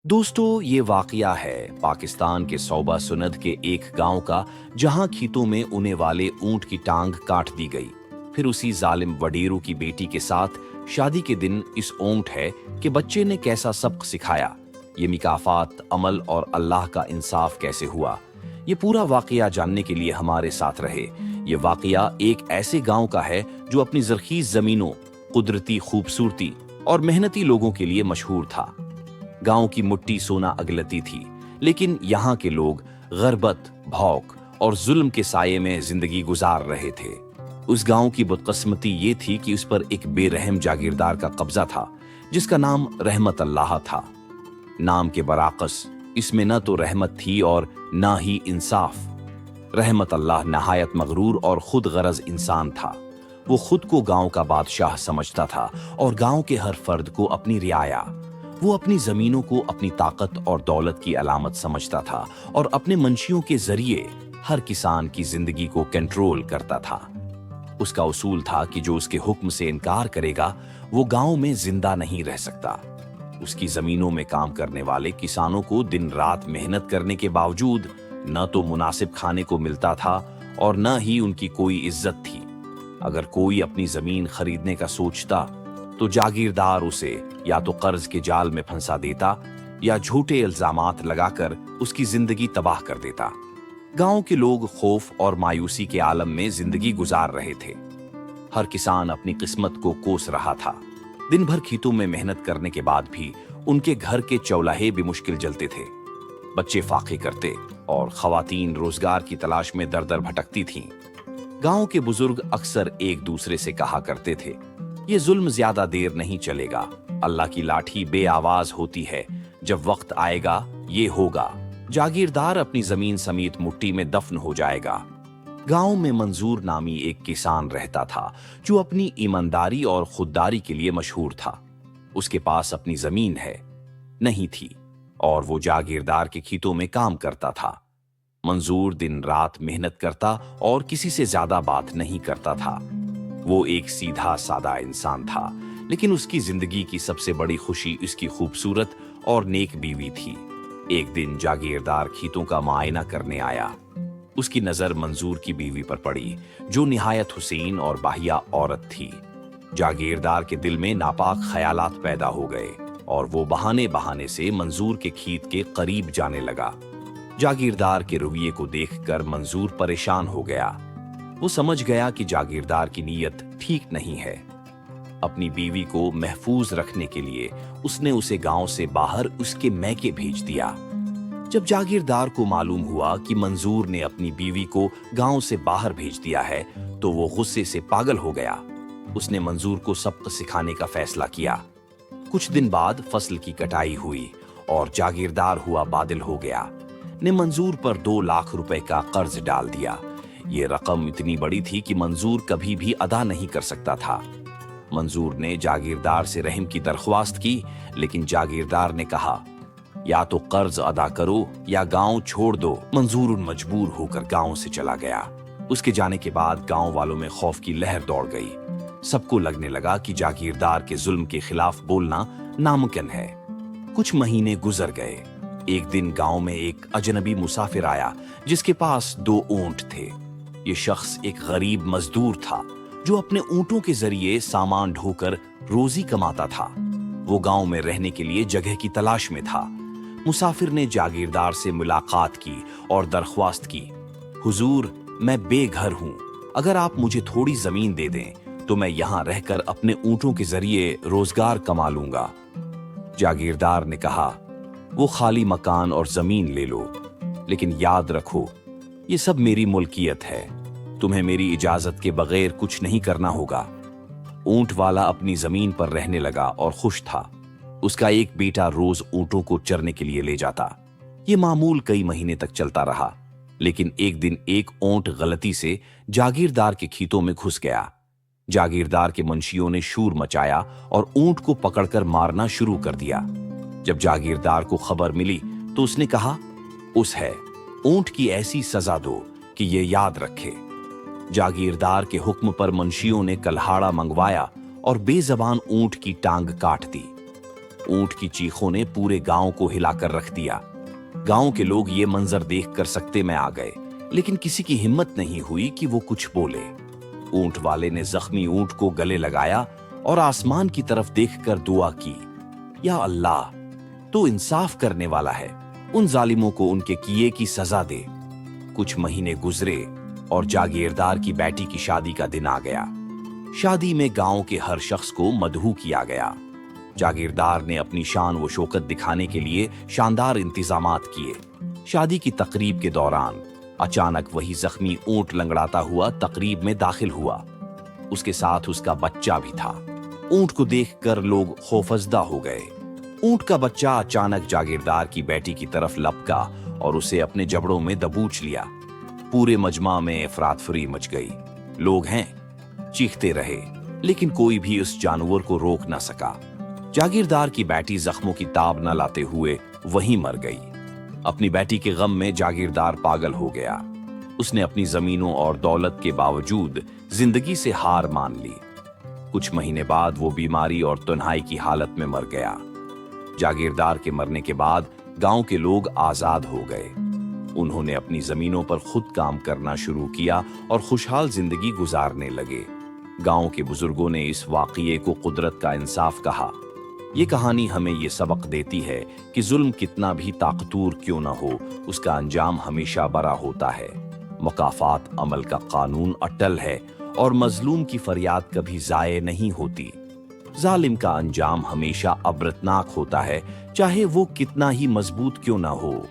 दोस्तों, ये वाकया है पाकिस्तान के सौबा सुनद के एक गांव का, जहां खीतों में उगने वाले ऊंट की टांग काट दी गई। फिर उसी जालिम वडीरू की बेटी के साथ शादी के दिन इस ऊंट है कि बच्चे ने कैसा सबक सिखाया। ये मिकाफात, अमल और अल्लाह का इंसाफ कैसे हुआ, ये पूरा वाकया जानने के लिए हमारे साथ रहे। ये वाकया एक ऐसे गांव का है जो अपनी जरखीज जमीनों, कुदरती खूबसूरती और मेहनती लोगों के लिए मशहूर था। गांव की मिट्टी सोना अगलती थी, लेकिन यहाँ के लोग गरबत, भौक और जुल्म के साये में जिंदगी गुजार रहे थे। उस गांव की बदकिस्मती ये थी कि उस पर एक बेरहम जागीरदार का कब्जा था, जिसका नाम रहमत अल्लाह था। नाम के बराकस इसमें न तो रहमत थी और न ही इंसाफ। रहमत अल्लाह नहायत मगरूर और खुद गरज इंसान था। वो खुद को गांव का बादशाह समझता था और गांव के हर फर्द को अपनी रियाया। वो अपनी जमीनों को अपनी ताकत और दौलत की अलामत समझता था और अपने मंशियों के जरिए हर किसान की जिंदगी को कंट्रोल करता था। उसका उसूल था कि जो उसके हुक्म से इनकार करेगा वो गांव में जिंदा नहीं रह सकता। उसकी जमीनों में काम करने वाले किसानों को दिन रात मेहनत करने के बावजूद न तो मुनासिब खाने को मिलता था और न ही उनकी कोई इज्जत थी। अगर कोई अपनी जमीन खरीदने का सोचता तो जागीरदार उसे या तो कर्ज के जाल में फंसा देता या झूठे इल्जामात लगाकर उसकी जिंदगी तबाह कर देता। गांव के लोग खौफ और मायूसी के आलम में जिंदगी गुजार रहे थे। हर किसान अपनी किस्मत को कोस रहा था। दिन भर खेतों में मेहनत करने के बाद भी उनके घर के चौलाहे भी मुश्किल जलते थे। बच्चे फाके करते और खवातीन रोजगार की तलाश में दर दर भटकती थीं। गांव के बुजुर्ग अक्सर एक दूसरे से कहा करते थे, ये जुल्म ज्यादा देर नहीं चलेगा। अल्लाह की लाठी बेआवाज होती है, जब वक्त आएगा ये होगा। जागीरदार अपनी जमीन समेत मिट्टी में दफन हो जाएगा। गांव में मंजूर नामी एक किसान रहता था जो अपनी ईमानदारी और खुददारी के लिए मशहूर था। उसके पास अपनी जमीन नहीं थी और वो जागीरदार के खेतों में काम करता था। मंजूर दिन रात मेहनत करता और किसी से ज्यादा बात नहीं करता था। वो एक सीधा सादा इंसान था, लेकिन उसकी जिंदगी की सबसे बड़ी खुशी उसकी खूबसूरत और नेक बीवी थी। एक दिन जागीरदार खेतों का मुआयना करने आया। उसकी नजर मंजूर की बीवी पर पड़ी, जो निहायत हुसैन और बाहिया औरत थी। जागीरदार के दिल में नापाक ख्यालात पैदा हो गए और वो बहाने बहाने से मंजूर के खेत के करीब जाने लगा। जागीरदार के रवैये को देखकर मंजूर परेशान हो गया। वो समझ गया कि जागीरदार की नीयत ठीक नहीं है। अपनी बीवी को महफूज रखने के लिए उसने उसे गांव से बाहर उसके मैके भेज दिया। जब जागीरदार को मालूम हुआ कि मंजूर ने अपनी बीवी को गांव से बाहर भेज दिया है, तो वो गुस्से से पागल हो गया। उसने मंजूर को सबक सिखाने का फैसला किया। कुछ दिन बाद फसल की कटाई हुई और जागीरदार हुआ बादल हो गया। ने मंजूर पर 2 लाख रुपए का कर्ज डाल दिया। ये रकम इतनी बड़ी थी कि मंजूर कभी भी अदा नहीं कर सकता था। मंजूर ने जागीरदार से रहम की दरख्वास्त की, लेकिन जागीरदार ने कहा, या तो कर्ज अदा करो या गांव छोड़ दो। मंजूर मजबूर होकर गांव से चला गया। उसके जाने के बाद गांव वालों में खौफ की लहर दौड़ गई। सबको लगने लगा कि जागीरदार के जुल्म के खिलाफ बोलना नामुमकिन है। कुछ महीने गुजर गए। एक दिन गांव में एक अजनबी मुसाफिर आया, जिसके पास 2 ऊंट थे। ये शख्स एक गरीब मजदूर था जो अपने ऊंटों के जरिए सामान ढोकर रोजी कमाता था। वो गांव में रहने के लिए जगह की तलाश में था। मुसाफिर ने जागीरदार से मुलाकात की और दरख्वास्त की, हुजूर, मैं बेघर हूं। अगर आप मुझे थोड़ी जमीन दे दें तो मैं यहां रहकर अपने ऊंटों के जरिए रोजगार कमा लूंगा। जागीरदार ने कहा, वो खाली मकान और जमीन ले लो, लेकिन याद रखो ये सब मेरी मुल्कियत है। तुम्हें मेरी इजाजत के बगैर कुछ नहीं करना होगा। ऊंट वाला अपनी जमीन पर रहने लगा और खुश था। उसका एक बेटा रोज ऊंटों को चरने के लिए ले जाता। ये मामूल कई महीने तक चलता रहा, लेकिन एक दिन एक ऊंट गलती से जागीरदार के खेतों में घुस गया। जागीरदार के मुंशियों ने शूर मचाया और ऊंट को पकड़कर मारना शुरू कर दिया। जब जागीरदार को खबर मिली तो उसने कहा, ऊंट की ऐसी सजा दो कि ये याद रखे। जागीरदार के हुक्म पर मुंशियों ने कल्हाड़ा मंगवाया और बेजबान ऊंट की टांग काट दी। ऊंट की चीखों ने पूरे गांव को हिलाकर रख दिया। गांव के लोग ये मंजर देखकर सकते में आ गए, लेकिन किसी की हिम्मत नहीं हुई कि वो कुछ बोले। ऊंट वाले ने जख्मी ऊंट को गले लगाया और आसमान की तरफ देखकर दुआ की, या अल्लाह, तू इंसाफ करने वाला है, उन जालिमों को उनके किए की सजा दे। कुछ महीने गुजरे और जागीरदार की बेटी की शादी का दिन आ गया। शादी में गांव के हर शख्स को मदहू किया गया। जागीरदार ने अपनी शान व शौकत दिखाने के लिए शानदार इंतजामात किए। शादी की तकरीब के दौरान अचानक वही जख्मी ऊंट लंगड़ाता हुआ तकरीब में दाखिल हुआ। उसके साथ उसका बच्चा भी था। ऊंट को देखकर लोग खौफजदा हो गए। ऊंट का बच्चा अचानक जागीरदार की बेटी की तरफ लपका और उसे अपने जबड़ों में दबोच लिया। पूरे मजमा में अफरातफरी मच गई। लोग चीखते रहे, लेकिन कोई भी उस जानवर को रोक न सका। जागीरदार की बेटी जख्मों की ताब न लाते हुए वहीं मर गई। अपनी बेटी के गम में जागीरदार पागल हो गया। उसने अपनी जमीनों और दौलत के बावजूद जिंदगी से हार मान ली। कुछ महीने बाद वो बीमारी और तन्हाई की हालत में मर गया। जागीरदार के मरने के बाद गांव के लोग आजाद हो गए। उन्होंने अपनी जमीनों पर खुद काम करना शुरू किया और खुशहाल जिंदगी गुजारने लगे। गांव के बुजुर्गों ने इस वाकये को कुदरत का इंसाफ कहा। ये कहानी हमें ये सबक देती है कि जुल्म कितना भी ताकतूर क्यों न हो, उसका अंजाम हमेशा बड़ा होता है। मुकाफात अमल का कानून अटल है और मजलूम की फरियाद कभी जाये नहीं होती। जालिम का अंजाम हमेशा अबरतनाक होता है, चाहे वो कितना ही मजबूत क्यों न हो।